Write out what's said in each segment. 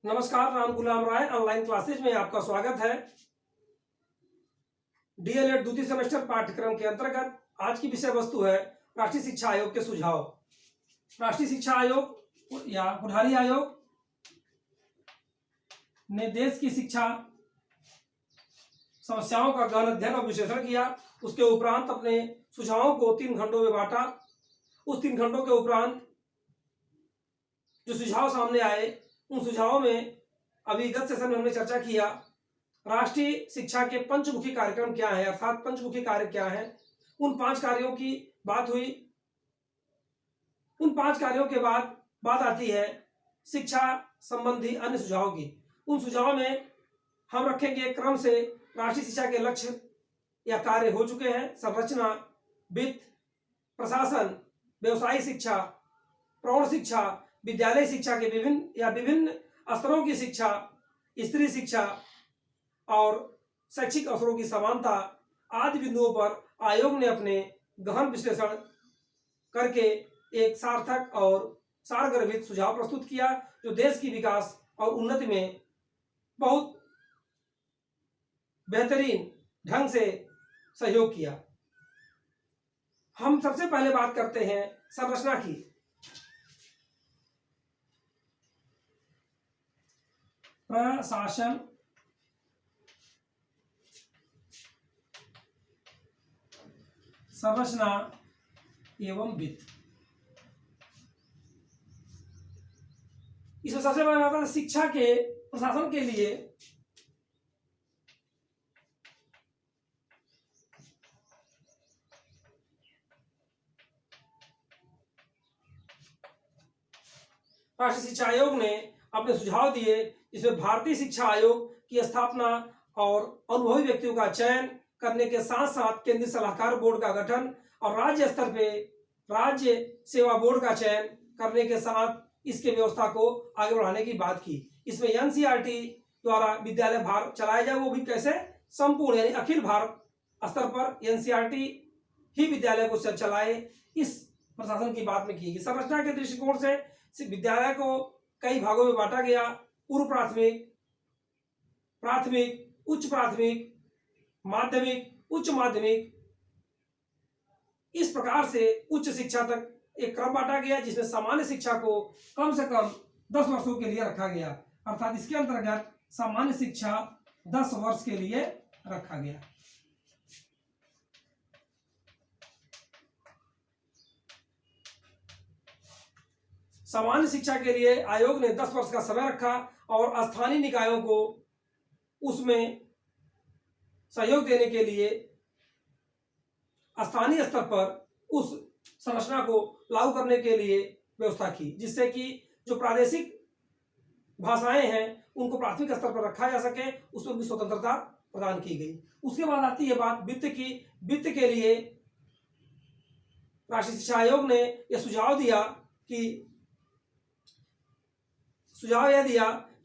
नमस्कार, राम गुलाम राय online classes में आपका स्वागत है। डीएलएड द्वितीय सेमेस्टर पाठ्यक्रम के अंतर्गत आज की विषय वस्तु है राष्ट्रीय शिक्षा आयोग के सुझाव। राष्ट्रीय शिक्षा आयोग या कोठारी आयोग ने देश की शिक्षा समस्याओं का गहन अध्ययन और विश्लेषण किया। उसके उपरांत अपने सुझावों को 3 खंडों में बांटा। उस 3 खंडों के उपरांत जो सुझाव सामने आए उन सुझावों में अभी गत सेशन में हमने चर्चा किया राष्ट्रीय शिक्षा के पंचमुखी कार्यक्रम क्या है, अर्थात पंचमुखी कार्य क्या है। उन 5 कार्यों की बात हुई। उन 5 कार्यों के बाद बात आती है शिक्षा संबंधी अन्य सुझावों की। उन सुझावों में हम रखेंगे क्रम से राष्ट्रीय शिक्षा के लक्ष्य या कार्य हो चुके हैं, संरचना, वित्त, प्रशासन, व्यवसायिक शिक्षा, प्रौढ़ शिक्षा, विद्यालय शिक्षा के विभिन्न स्तरों की शिक्षा, स्त्री शिक्षा और शैक्षिक अवसरों की समानता आदि बिंदुओं पर आयोग ने अपने गहन विश्लेषण करके एक सार्थक और सारगर्भित सुझाव प्रस्तुत किया जो देश की विकास और उन्नति में बहुत बेहतरीन ढंग से सहयोग किया। हम सबसे पहले बात करते हैं संरचना की। प्रशासन, संरचना एवं वित्त। इसमें सबसे पहले बात है शिक्षा के प्रशासन के लिए राष्ट्रीय शिक्षा आयोग ने अपने सुझाव दिए। इसमें भारतीय शिक्षा आयोग की स्थापना और अनुभवी व्यक्तियों का चयन करने के साथ साथ केंद्रीय सलाहकार बोर्ड का गठन और राज्य स्तर पे राज्य सेवा बोर्ड का चयन करने के साथ इसके व्यवस्था को आगे बढ़ाने की बात की। इसमें एनसीईआरटी द्वारा विद्यालय भार चलाया जाए, वो भी कैसे, संपूर्ण यानी अखिल भारत स्तर पर एनसीईआरटी ही विद्यालय को चलाए, इस प्रशासन की बात में की गई। संरचना के दृष्टिकोण से विद्यालय को कई भागों में बांटा गया। पूर्व प्राथमिक, प्राथमिक, उच्च प्राथमिक, माध्यमिक, उच्च माध्यमिक, इस प्रकार से उच्च शिक्षा तक एक क्रम बांटा गया जिसमें सामान्य शिक्षा को कम से कम 10 वर्षों के लिए रखा गया, अर्थात इसके अंतर्गत सामान्य शिक्षा 10 वर्ष के लिए रखा गया। सामान्य शिक्षा के लिए आयोग ने 10 वर्ष का समय रखा और स्थानीय निकायों को उसमें सहयोग देने के लिए स्थानीय स्तर पर उस संरचना को लागू करने के लिए व्यवस्था की, जिससे कि जो प्रादेशिक भाषाएं हैं उनको प्राथमिक स्तर पर रखा जा सके, उसमें भी स्वतंत्रता प्रदान की गई। उसके बाद आती है बात वित्त की। वित्त के लिए राष्ट्रीय शिक्षा आयोग ने यह सुझाव दिया कि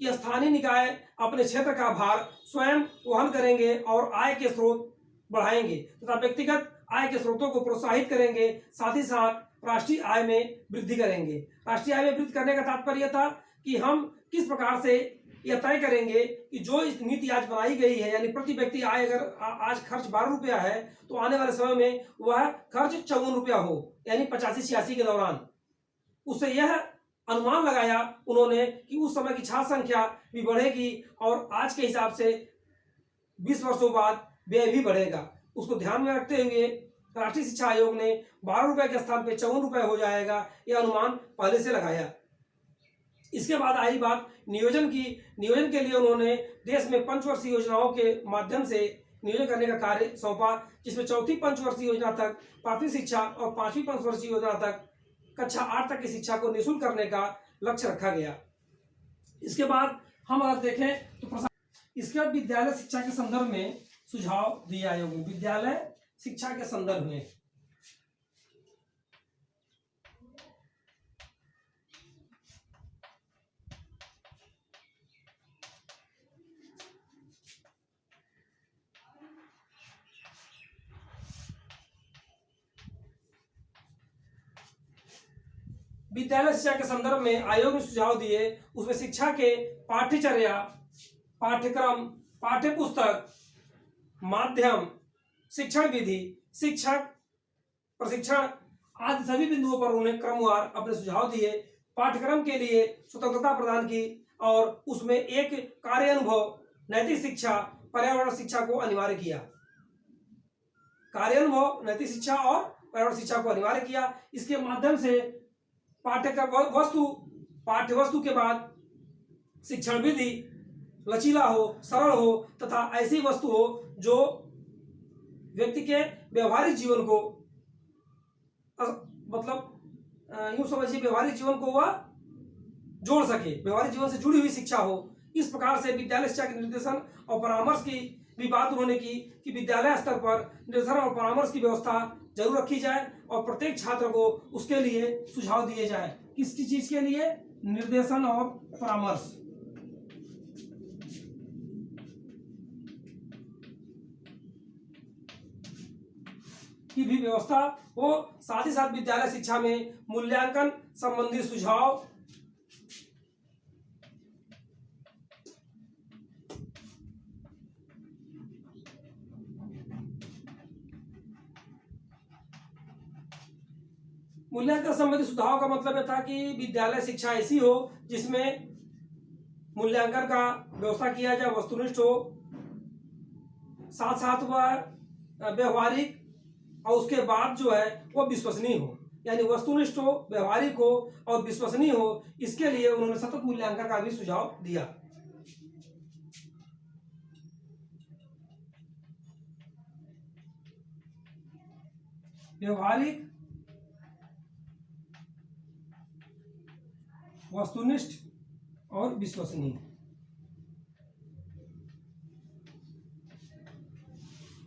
स्थानीय निकाय अपने क्षेत्र का भार स्वयं वहन करेंगे और आय के स्रोत बढ़ाएंगे तथा व्यक्तिगत आय के स्रोतों को प्रोत्साहित करेंगे, साथ ही साथ राष्ट्रीय आय में वृद्धि करेंगे। राष्ट्रीय आय में वृद्धि करने का तात्पर्य था कि हम किस प्रकार से यह तय करेंगे कि जो इस नीति आज बनाई गई है, यानी प्रति व्यक्ति आय अगर आज खर्च 12 रुपया है तो आने वाले समय में वह खर्च 54 रुपया हो, यानी 85-86 के दौरान। उससे यह अनुमान लगाया उन्होंने कि उस समय की छात्र संख्या भी बढ़ेगी और आज के हिसाब से 20 वर्षों बाद व्यय भी बढ़ेगा। उसको ध्यान में रखते हुए राष्ट्रीय शिक्षा आयोग ने 12 रुपए के स्थान पर 54 रुपए हो जाएगा, यह अनुमान पहले से लगाया। इसके बाद आई बात नियोजन की। नियोजन के लिए उन्होंने देश में पंचवर्षीय योजनाओं के माध्यम से नियोजन करने का कार्य सौंपा, जिसमें चौथी पंचवर्षीय योजना तक प्राथमिक शिक्षा और 5वीं पंचवर्षीय योजना तक कक्षा 8 तक की शिक्षा को निःशुल्क करने का लक्ष्य रखा गया। इसके बाद हम अगर देखें तो इसके बाद विद्यालय शिक्षा के संदर्भ में सुझाव दिए आयोग ने। विद्यालय शिक्षा के संदर्भ में विद्यालय शिक्षा के संदर्भ में आयोग ने सुझाव दिए, उसमें शिक्षा के पाठ्यचर्या, पाठ्यक्रम, पाठ्यपुस्तक, माध्यम, शिक्षण विधि, शिक्षक प्रशिक्षण आदि सभी बिंदुओं पर उन्होंने क्रमवार अपने सुझाव दिए। पाठ्यक्रम के लिए स्वतंत्रता प्रदान की और उसमें एक कार्य अनुभव, नैतिक शिक्षा, पर्यावरण शिक्षा को अनिवार्य किया। कार्य अनुभव, नैतिक शिक्षा और पर्यावरण शिक्षा को अनिवार्य किया। इसके माध्यम से पाठ्य वस्तु के बाद शिक्षण विधि लचीला हो, सरल हो तथा ऐसी वस्तु हो जो व्यक्ति के व्यवहारिक जीवन को मतलब यूं समझिए व्यवहारिक जीवन को वह जोड़ सके, व्यवहारिक जीवन से जुड़ी हुई शिक्षा हो। इस प्रकार से विद्यालय शिक्षा के निर्देशन और परामर्श की भी बात उन्होंने की कि विद्यालय स्तर पर निर्देशन और परामर्श की व्यवस्था जरूर रखी जाए और प्रत्येक छात्र को उसके लिए सुझाव दिए जाए। किसकी चीज के लिए? निर्देशन और परामर्श की भी व्यवस्था हो। साथ ही साथ विद्यालय शिक्षा में मूल्यांकन संबंधी सुझाव, मूल्यांकन संबंधी सुझाव का मतलब यह था कि विद्यालय शिक्षा ऐसी हो जिसमें मूल्यांकन का व्यवस्था किया जाए, वस्तुनिष्ठ हो, साथ साथ वह व्यवहारिक और उसके बाद जो है वो विश्वसनीय हो, यानी वस्तुनिष्ठ हो, व्यवहारिक हो और विश्वसनीय हो। इसके लिए उन्होंने सतत मूल्यांकन का भी सुझाव दिया। व्यवहारिक, वस्तुनिष्ठ और विश्वसनीय,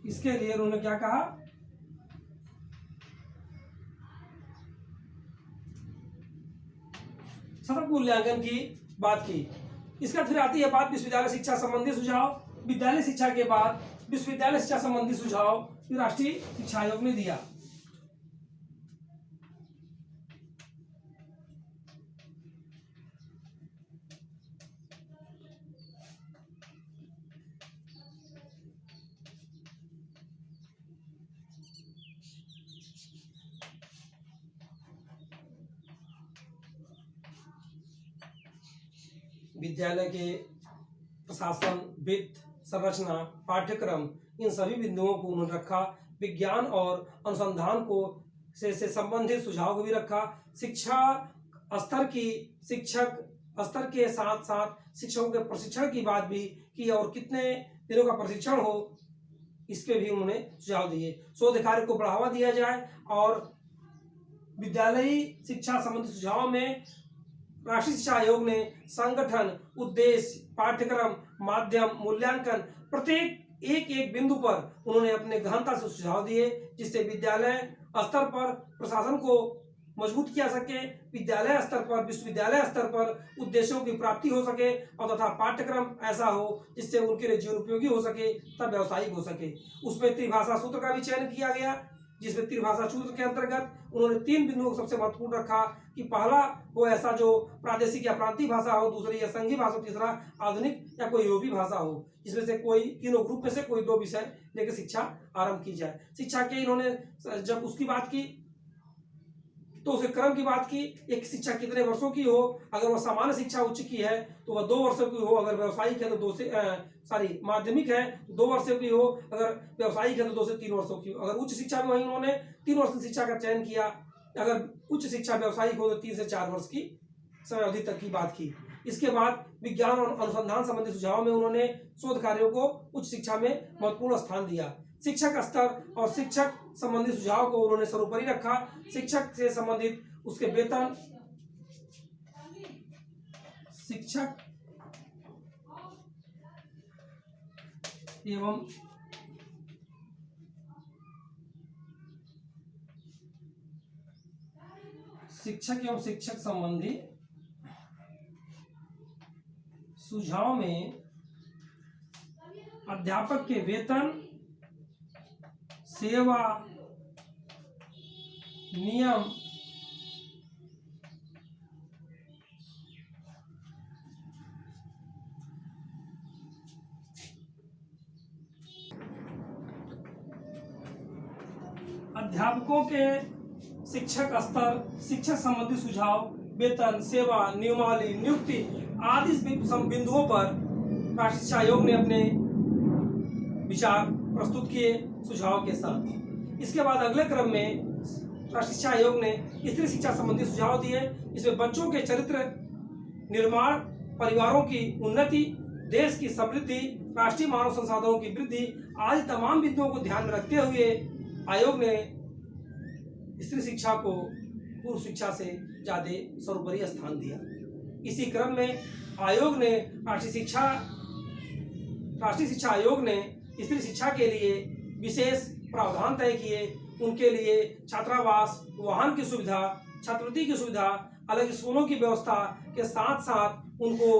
इसके लिए उन्होंने क्या कहा? सतत मूल्यांकन की बात की। इसका फिर आती है बात विश्वविद्यालय शिक्षा संबंधी सुझाव। विद्यालय शिक्षा के बाद विश्वविद्यालय शिक्षा संबंधी सुझाव राष्ट्रीय शिक्षा आयोग ने दिया। विद्यालय के प्रशासन, वित्त, संरचना, पाठ्यक्रम, इन सभी बिंदुओं को उन्होंने रखा। विज्ञान और अनुसंधान को से संबंधित सुझाव को भी रखा। शिक्षा शिक्षक स्तर के साथ साथ शिक्षकों के प्रशिक्षण की बात भी की और कितने दिनों का प्रशिक्षण हो इसके भी उन्होंने सुझाव दिए। शोध कार्य को बढ़ावा दिया जाए और विद्यालयी शिक्षा संबंधी सुझाव में राष्ट्रीय शिक्षा आयोग ने संगठन, उद्देश्य, पाठ्यक्रम, माध्यम, मूल्यांकन प्रत्येक एक बिंदु पर उन्होंने अपने गहनता से सुझाव दिए जिससे विद्यालय स्तर पर प्रशासन को मजबूत किया सके, विद्यालय स्तर पर, विश्वविद्यालय स्तर पर उद्देश्यों की प्राप्ति हो सके और तथा पाठ्यक्रम ऐसा हो जिससे उनके लिए जीवन उपयोगी हो सके तथा व्यावसायिक हो सके। उसमें त्रिभाषा सूत्र का भी चयन किया गया जिसमें त्रिभाषा सूत्र के अंतर्गत उन्होंने 3 बिंदुओं को सबसे महत्वपूर्ण रखा कि पहला वो ऐसा जो प्रादेशिक या प्रांतीय भाषा हो, दूसरी या संघीय भाषा, तीसरा आधुनिक या कोई यूरोपीय भाषा हो, जिसमें से कोई तीनों ग्रुप में से कोई 2 विषय लेकर शिक्षा आरंभ की जाए। शिक्षा के इन्होंने जब उसकी बात की तो उसके क्रम की बात की, एक शिक्षा कितने वर्षों की हो, अगर वह सामान्य शिक्षा उच्च की है तो वह 2 वर्षों की हो, अगर व्यावसायिक है तो माध्यमिक है तो 2 वर्षों की हो, अगर व्यावसायिक है तो 2 से 3 वर्षों की हो। अगर उच्च शिक्षा में वही उन्होंने 3 वर्ष की शिक्षा का चयन किया, अगर उच्च शिक्षा व्यावसायिक हो तो 3 से 4 वर्ष की समय अवधि तक की बात की। इसके बाद विज्ञान और अनुसंधान संबंधी सुझाव में उन्होंने शोध कार्यों को उच्च शिक्षा में महत्वपूर्ण स्थान दिया। शिक्षक स्तर और शिक्षक संबंधी सुझाव को उन्होंने सर्वोपरि रखा। शिक्षक से संबंधित उसके वेतन, शिक्षक एवं शिक्षक संबंधी सुझाव में अध्यापक के वेतन, सेवा, नियम, अध्यापकों के शिक्षक स्तर, शिक्षक संबंधी सुझाव, वेतन, सेवा, नियमावली, नियुक्ति आदि बिंदुओं पर राष्ट्रीय शिक्षा आयोग ने अपने विचार प्रस्तुत किए सुझाव के साथ। इसके बाद अगले क्रम में राष्ट्रीय शिक्षा आयोग ने स्त्री शिक्षा संबंधी सुझाव दिए। इसमें बच्चों के चरित्र निर्माण, परिवारों की उन्नति, देश की समृद्धि, राष्ट्रीय मानव संसाधनों की वृद्धि आदि तमाम बिंदुओं को ध्यान में रखते हुए आयोग ने स्त्री शिक्षा को पुरुष शिक्षा से ज्यादा सर्वोपरि स्थान दिया। इसी क्रम में आयोग ने राष्ट्रीय शिक्षा आयोग ने स्त्री शिक्षा के लिए विशेष प्रावधान तय किए। उनके लिए छात्रावास, वाहन की सुविधा, छात्रवृत्ति की सुविधा, अलग स्कूलों की व्यवस्था के साथ साथ उनको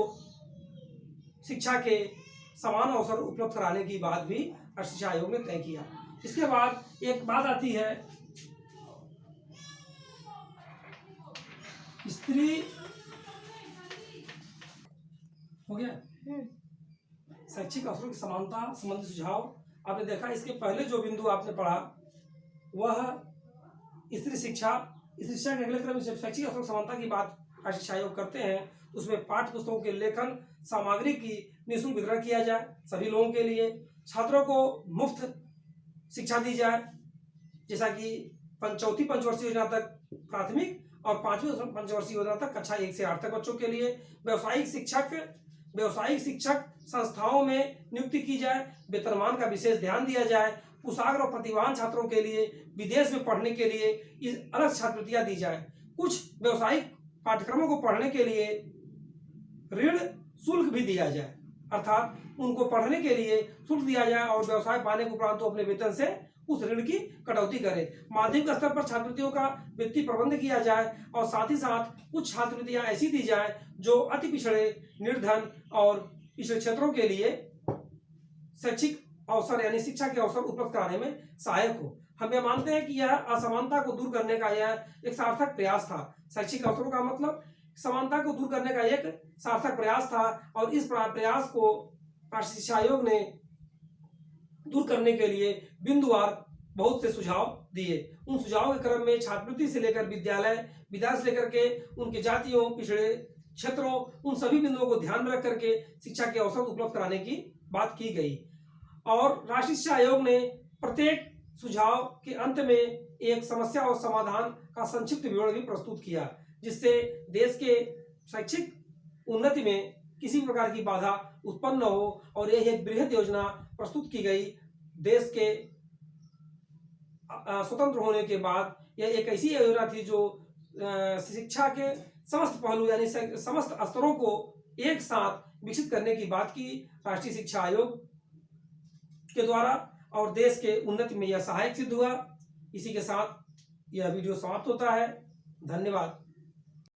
शिक्षा के समान अवसर उपलब्ध कराने की बात भी राष्ट्रीय शिक्षा आयोग ने तय किया। इसके बाद एक बात आती है स्त्री हो गया शैक्षिक अवसरों की समानता संबंधी सुझाव आपने देखा। इसके पहले जो बिंदु आपने पढ़ा वह स्त्री शिक्षा के अगले क्रम में शैक्षिक अवसरों की समानता की बात राष्ट्रीय शिक्षा आयोग करते हैं। उसमें पाठ्य पुस्तकों के लेखन सामग्री की निःशुल्क वितरण किया जाए सभी लोगों के लिए, छात्रों को मुफ्त शिक्षा दी जाए, जैसा कि चौथी पंचवर्षीय योजना तक प्राथमिक और 5वीं पंचवर्षीय योजना तक कक्षा 1 से 8 तक बच्चों के लिए। व्यावसायिक शिक्षक संस्थाओं में नियुक्ति की जाए, वेतनमान का विशेष ध्यान दिया जाए, कुशाग्र और प्रतिभावान छात्रों के लिए विदेश में पढ़ने के लिए अलग छात्रवृत्तियां दी जाए। कुछ व्यावसायिक पाठ्यक्रमों को पढ़ने के लिए ऋण शुल्क भी दिया जाए, अर्थात उनको पढ़ने के लिए शुल्क दिया जाए और व्यवसाय पाने के उपरांत तो अपने वेतन से उस ऋण की कटौती करे। माध्यमिक स्तर पर छात्रवृत्तियों का वित्तीय प्रबंध किया जाए और साथ ही साथ कुछ छात्रवृत्तियां ऐसी दी जाए जो अति पिछड़े, निर्धन और पिछड़े क्षेत्रों के लिए शैक्षिक अवसर यानी शिक्षा के अवसर उपलब्ध कराने में सहायक हो। हम यह मानते हैं कि यह असमानता को दूर करने का यह एक सार्थक प्रयास था। शैक्षिक अवसरों का मतलब समानता को दूर करने का एक सार्थक प्रयास था और इस प्रयास को राष्ट्रीय शिक्षा आयोग ने दूर करने के लिए बिंदुवार बहुत से सुझाव दिए। उन सुझावों के क्रम में छात्रवृत्ति से लेकर विद्यालय से लेकर के उनके जातियों, पिछड़े क्षेत्रों, उन सभी बिंदुओं को ध्यान में रख करके शिक्षा के अवसर उपलब्ध कराने की बात की गई। और राष्ट्रीय शिक्षा आयोग ने प्रत्येक सुझाव के अंत में एक समस्या और समाधान का संक्षिप्त विवरण भी प्रस्तुत किया, जिससे देश के शैक्षिक उन्नति में किसी प्रकार की बाधा उत्पन्न न हो। और यह एक बृहद योजना प्रस्तुत की गई। देश के स्वतंत्र होने के बाद यह एक ऐसी योजना थी जो शिक्षा के समस्त पहलू यानी समस्त स्तरों को एक साथ विकसित करने की बात की राष्ट्रीय शिक्षा आयोग के द्वारा और देश के उन्नति में यह सहायक सिद्ध हुआ। इसी के साथ यह वीडियो समाप्त होता है। धन्यवाद।